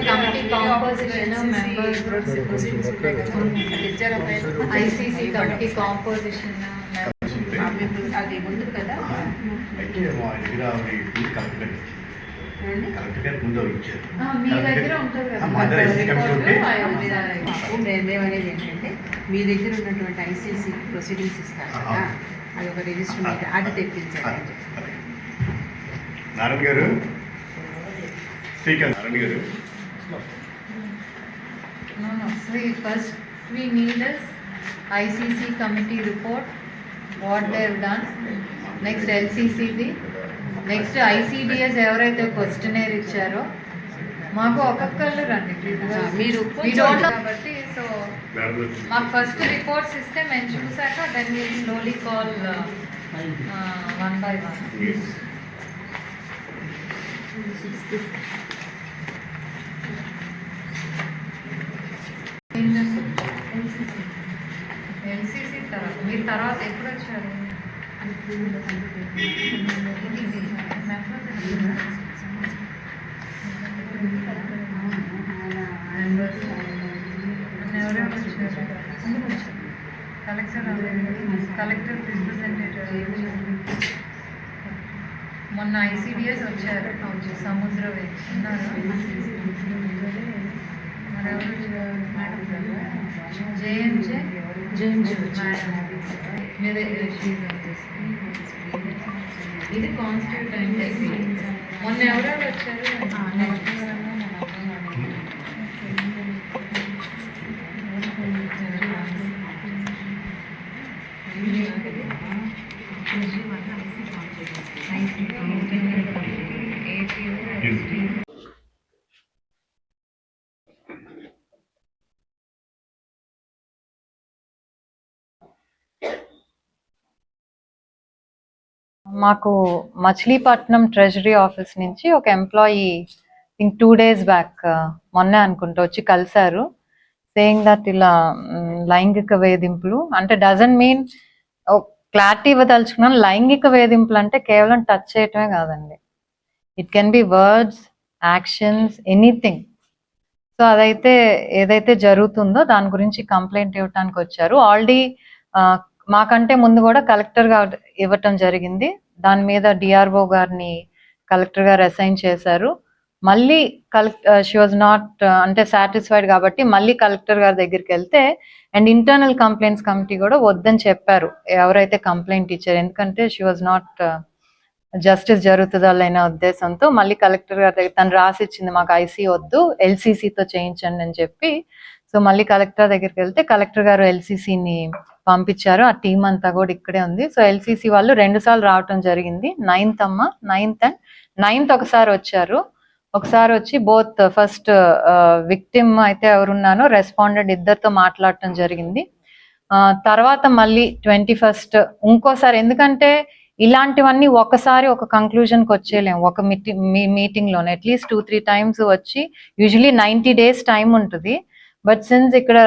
committee composition members, ICC committee composition అది ముందు కదా మీ దగ్గర ఉంటుంది కదా మేమనేది ఏంటంటే మీ దగ్గర ఉన్నటువంటి ఐసీసీ ప్రొసీడింగ్స్ ఇస్తారు కదా అది ఒక రిజిస్టర్ అది తెప్పించాలి నారాయణ గారు నారాయణ గారు first we need a ICC committee report what they have done, next LCCD, next ICDS ఎవరైతే క్వశ్చనర్ ఇచ్చారో మాకు ఒక్కొక్కళ్ళు రండి మీరు కాబట్టి సో మాకు ఫస్ట్ రిపోర్ట్స్ ఇస్తే మేము చూసాక then will slowly call one by one. LCC తర్వాత మీరు తర్వాత ఎప్పుడు వచ్చారు? కలెక్టర్ రిప్రజెంటేటివ్ మొన్న ఐసిడిఎస్ వచ్చారు సముద్రవే ఉన్నారు జేఎంజే ఇది కాన్స్టిట్యూట్ టైం మొన్న ఎవరెవరు వచ్చారు? మాకు మచిలీపట్నం ట్రెజరీ ఆఫీస్ నుంచి ఒక ఎంప్లాయీ థింక్ 2 days బ్యాక్ మొన్నే అనుకుంటా వచ్చి కలిశారు. సేయింగ్ దట్ ఇలా లైంగిక వేధింపులు అంటే డజంట్ మీన్ క్లారిటీ ఇవ్వదలుచుకున్నాను. లైంగిక వేధింపులు అంటే కేవలం టచ్ చేయటమే కాదండి, it can be words, actions, anything. So అదైతే ఏదైతే జరుగుతుందో దాని గురించి కంప్లైంట్ ఇవ్వటానికి వచ్చారు. ఆల్రెడీ మాకంటే ముందు కూడా కలెక్టర్ గారు ఇవ్వటం జరిగింది. దాని మీద డిఆర్ఓ గారిని కలెక్టర్ గారు అసైన్ చేశారు. మళ్ళీ షీ వాజ్ నాట్ అంటే సాటిస్ఫైడ్ కాబట్టి మళ్ళీ కలెక్టర్ గారి దగ్గరికి వెళ్తే అండ్ ఇంటర్నల్ కంప్లైంట్స్ కమిటీ కూడా వద్దని చెప్పారు ఎవరైతే కంప్లైంట్ ఇచ్చారు. ఎందుకంటే షీ వాజ్ నాట్ జస్టిస్ జరుగుతుందన్న ఉద్దేశంతో మళ్ళీ కలెక్టర్ గారి దగ్గర తను రాసి ఇచ్చింది మాకు ఐసీ వద్దు ఎల్సీసీతో చేయించండి అని చెప్పి. సో మళ్ళీ కలెక్టర్ దగ్గరికి వెళ్తే కలెక్టర్ గారు ఎల్సీసీని పంపించారు. ఆ టీం అంతా కూడా ఇక్కడే ఉంది. సో ఎల్సీసీ వాళ్ళు 2 సార్లు రావటం జరిగింది. 9th అండ్ 9th ఒకసారి వచ్చారు. ఒకసారి వచ్చి బోత్ ఫస్ట్ విక్టిమ్ అయితే ఎవరున్నానో రెస్పాండెంట్ ఇద్దరితో మాట్లాడటం జరిగింది. తర్వాత మళ్ళీ 21st ఇంకోసారి, ఎందుకంటే ఇలాంటివన్నీ ఒకసారి ఒక కంక్లూజన్కి వచ్చేయలేము ఒక మీటింగ్ లోనే. అట్లీస్ట్ 2-3 times వచ్చి యూజువలీ 90 days టైం ఉంటుంది. బట్ సిన్స్ ఇక్కడ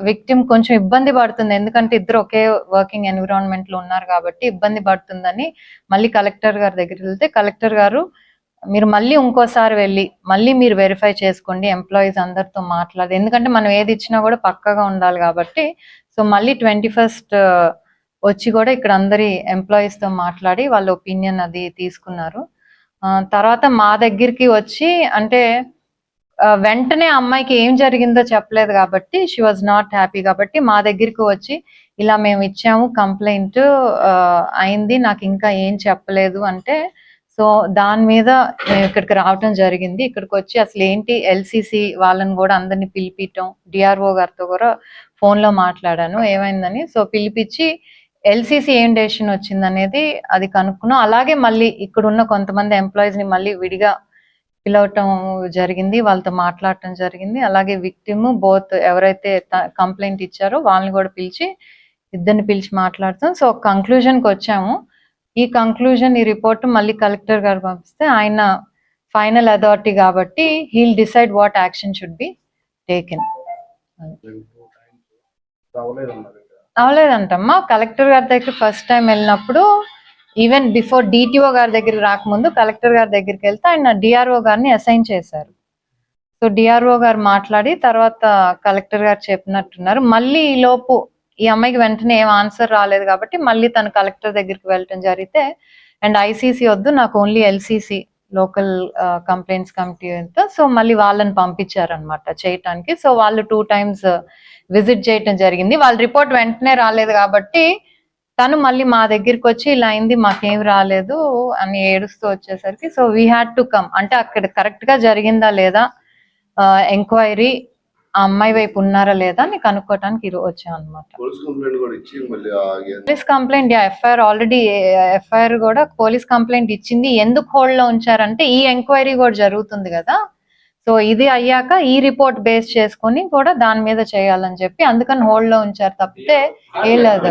విక్టిమ్ కొంచెం ఇబ్బంది పడుతుంది, ఎందుకంటే ఇద్దరు ఒకే వర్కింగ్ ఎన్విరాన్మెంట్ లో ఉన్నారు కాబట్టి ఇబ్బంది పడుతుందని మళ్ళీ కలెక్టర్ గారి దగ్గరికి వెళ్తే కలెక్టర్ గారు మీరు మళ్ళీ ఇంకోసారి వెళ్ళి మళ్ళీ మీరు వెరిఫై చేసుకోండి, ఎంప్లాయీస్ అందరితో మాట్లాడి, ఎందుకంటే మనం ఏది ఇచ్చినా కూడా పక్కగా ఉండాలి కాబట్టి. సో మళ్ళీ 21st వచ్చి కూడా ఇక్కడ అందరి ఎంప్లాయీస్తో మాట్లాడి వాళ్ళ ఒపీనియన్ అది తీసుకున్నారు. తర్వాత మా దగ్గరికి వచ్చి అంటే వెంటనే అమ్మాయికి ఏం జరిగిందో చెప్పలేదు కాబట్టి షీ వాజ్ నాట్ హ్యాపీ, కాబట్టి మా దగ్గరికి వచ్చి ఇలా మేము ఇచ్చాము కంప్లైంట్ అయింది, నాకు ఇంకా ఏం చెప్పలేదు అంటే, సో దాని మీద మేము ఇక్కడికి రావటం జరిగింది. ఇక్కడికి వచ్చి అసలు ఏంటి ఎల్సిసి వాళ్ళని కూడా అందరినీ పిలిపించడం, డిఆర్ఓ గారితో కూడా ఫోన్లో మాట్లాడాను ఏమైందని. సో పిలిపించి ఎల్సిసి ఏం డెసిషన్ వచ్చింది అనేది అది కనుక్కున్నాం. అలాగే మళ్ళీ ఇక్కడ ఉన్న కొంతమంది ఎంప్లాయీస్ని మళ్ళీ విడిగా పిలవటం జరిగింది, వాళ్ళతో మాట్లాడటం జరిగింది. అలాగే విక్టిమ్ బోత్ ఎవరైతే కంప్లైంట్ ఇచ్చారో వాళ్ళని కూడా పిలిచి ఇద్దరిని పిలిచి మాట్లాడతాం. సో కంక్లూజన్కి వచ్చాము. ఈ కంక్లూజన్ ఈ రిపోర్ట్ మళ్ళీ కలెక్టర్ గారు పంపిస్తే ఆయన ఫైనల్ అథారిటీ కాబట్టి he'll decide what action should be taken. అవలేదంటమ్మా, కలెక్టర్ గారి దగ్గర ఫస్ట్ టైం వెళ్ళినప్పుడు ఈవెన్ బిఫోర్ డిటిఓ గారి దగ్గరికి రాకముందు కలెక్టర్ గారి దగ్గరికి వెళ్తే ఆయన డిఆర్ఓ గారిని అసైన్ చేశారు. సో డిఆర్ఓ గారు మాట్లాడి తర్వాత కలెక్టర్ గారు చెప్పినట్టున్నారు. మళ్ళీ ఈ లోపు ఈ అమ్మాయికి వెంటనే ఏం ఆన్సర్ రాలేదు కాబట్టి మళ్ళీ తను కలెక్టర్ దగ్గరికి వెళ్ళటం జరిగితే, అండ్ ఐసీసీ వద్దు నాకు only LCC local complaints committee అంతా, సో మళ్ళీ వాళ్ళని పంపించారనమాట చేయటానికి. సో వాళ్ళు 2 times విజిట్ చేయటం జరిగింది. వాళ్ళ రిపోర్ట్ వెంటనే రాలేదు కాబట్టి తను మళ్ళీ మా దగ్గరికి వచ్చి ఇలా అయింది మాకేం రాలేదు అని ఏడుస్తూ వచ్చేసరికి, so we had to come, అంటే అక్కడ కరెక్ట్ గా జరిగిందా లేదా ఎంక్వైరీ ఆ అమ్మాయి వైపు ఉన్నారా లేదా అని కనుక్కోవటానికి వచ్చాం అనమాట. Police complaint FIR already FIR కూడా పోలీస్ కంప్లైంట్ ఇచ్చింది. ఎందుకు హోల్డ్ లో ఉంచారంటే ఈ ఎంక్వైరీ కూడా జరుగుతుంది కదా, సో ఇది అయ్యాక ఈ రిపోర్ట్ బేస్ చేసుకుని కూడా దాని మీద చేయాలని చెప్పి అందుకని హోల్డ్ లో ఉంచారు తప్పితే ఏం లేదు.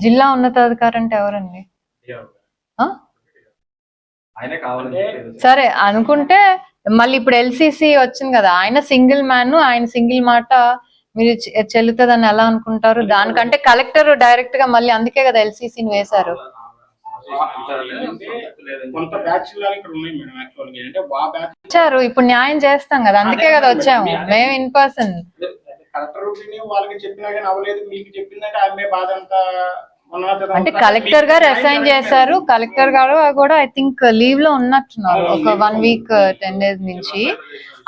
జిల్లా ఉన్నతాధికారి అంటే ఎవరండి? సరే అనుకుంటే మళ్ళీ ఇప్పుడు ఎల్సిసి వచ్చింది కదా, ఆయన సింగిల్ మ్యాన్, ఆయన సింగిల్ మాట మీరు చెల్లుతుందని ఎలా అనుకుంటారు? దానికంటే కలెక్టర్ డైరెక్ట్ గా మళ్ళీ అందుకే కదా ఎల్సిసిని వేశారు. వచ్చారు ఇప్పుడు న్యాయం చేస్తాం కదా, అందుకే కదా వచ్చాము మేము ఇన్ పర్సన్. అంటే కలెక్టర్ గారు అసైన్ చేశారు, కలెక్టర్ గారు కూడా ఐ థింక్ లీవ్ లో ఉన్నట్టున్నారు ఒక 1 week 10 days నుంచి,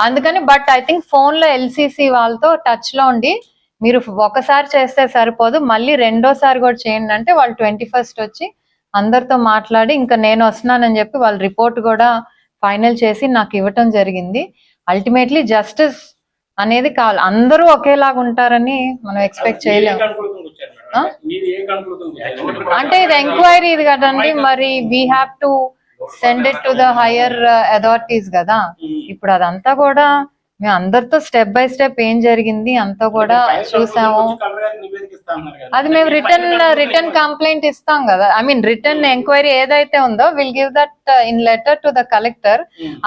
అందుకని. బట్ ఐ థింక్ ఫోన్ లో ఎల్సిసి వాళ్ళతో టచ్ లో ఉండి మీరు ఒకసారి చేస్తే సరిపోదు మళ్ళీ రెండోసారి కూడా చేయండి అంటే వాళ్ళు 21st వచ్చి అందరితో మాట్లాడి ఇంకా నేను వస్తున్నానని చెప్పి వాళ్ళ రిపోర్ట్ కూడా ఫైనల్ చేసి నాకు ఇవ్వటం జరిగింది. అల్టిమేట్లీ జస్టిస్ అనేది కావాలి, అందరూ ఒకేలాగా ఉంటారని మనం ఎక్స్పెక్ట్ చేయలేము. అంటే ఇది ఎంక్వైరీ ఇది కదండి, మరి we have to send it to the higher authorities కదా. ఇప్పుడు అదంతా కూడా మేము అందరితో స్టెప్ బై స్టెప్ ఏం జరిగింది అంతా కూడా చూసాము. అది మేము రిటర్న్ కంప్లైంట్ ఇస్తాం కదా, ఐ మీన్ రిటర్న్ ఎంక్వైరీ ఏదైతే ఉందో will give that in letter to the collector.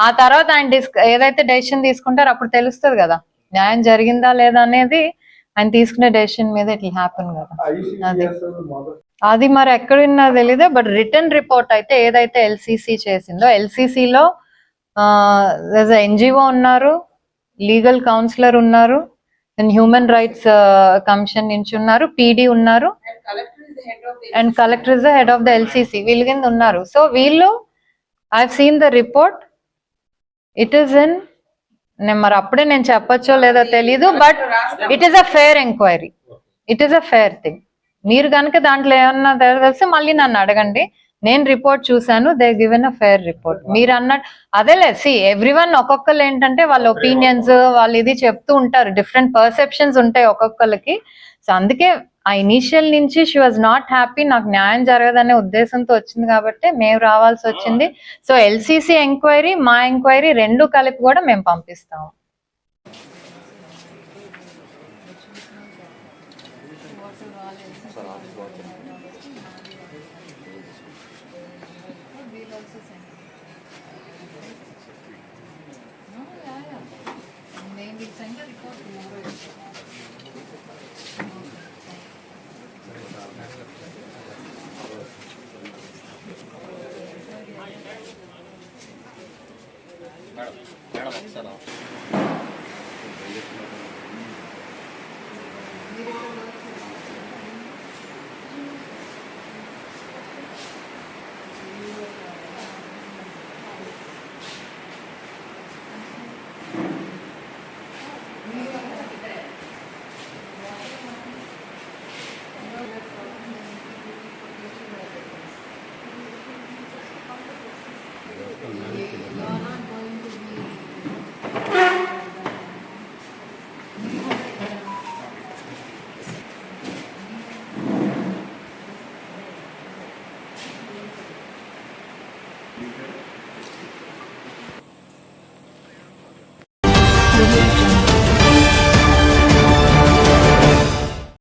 ఆ తర్వాత ఆయన ఏదైతే డెసిషన్ తీసుకుంటారో అప్పుడు తెలుస్తుంది కదా న్యాయం జరిగిందా లేదా అనేది. ఆయన తీసుకునే డెసిషన్ మీద ఇట్ విల్ హ్యాపెన్ కదా. అది మరి ఎక్కడున్నా తెలీదు, బట్ రిటర్న్ రిపోర్ట్ అయితే ఏదైతే ఎల్సిసి చేసిందో, ఎల్సిసిలో ఎన్జిఓ ఉన్నారు, లీగల్ కౌన్సిలర్ ఉన్నారు, హ్యూమన్ రైట్స్ కమిషన్ నుంచి ఉన్నారు, పీడీ ఉన్నారు, and collector is the head of the LCC, వీళ్ళ కింద ఉన్నారు. సో వీళ్ళు I have seen the report, it is in, మరి అప్పుడే నేను చెప్పొచ్చో లేదో తెలీదు, but it is a fair enquiry, it is a fair thing. మీరు కనుక దాంట్లో ఏమన్నా తెలిసి మళ్ళీ నన్ను అడగండి, నేను రిపోర్ట్ చూసాను, they given a fair report. మీరు అన్నట్టు అదేలే, సి ఎవ్రీవన్ ఒక్కొక్కరు ఏంటంటే వాళ్ళ ఒపీనియన్స్ వాళ్ళు ఇది చెప్తూ ఉంటారు, డిఫరెంట్ పర్సెప్షన్స్ ఉంటాయి ఒక్కొక్కరికి. సో అందుకే ఆ ఇనీషియల్ నుంచి షీ వాజ్ నాట్ హ్యాపీ, నాకు న్యాయం జరగదనే ఉద్దేశంతో వచ్చింది కాబట్టి మేము రావాల్సి వచ్చింది. సో ఎల్సిసి ఎంక్వైరీ మా ఎంక్వైరీ రెండు కలిపి కూడా మేము పంపిస్తాము. మీకు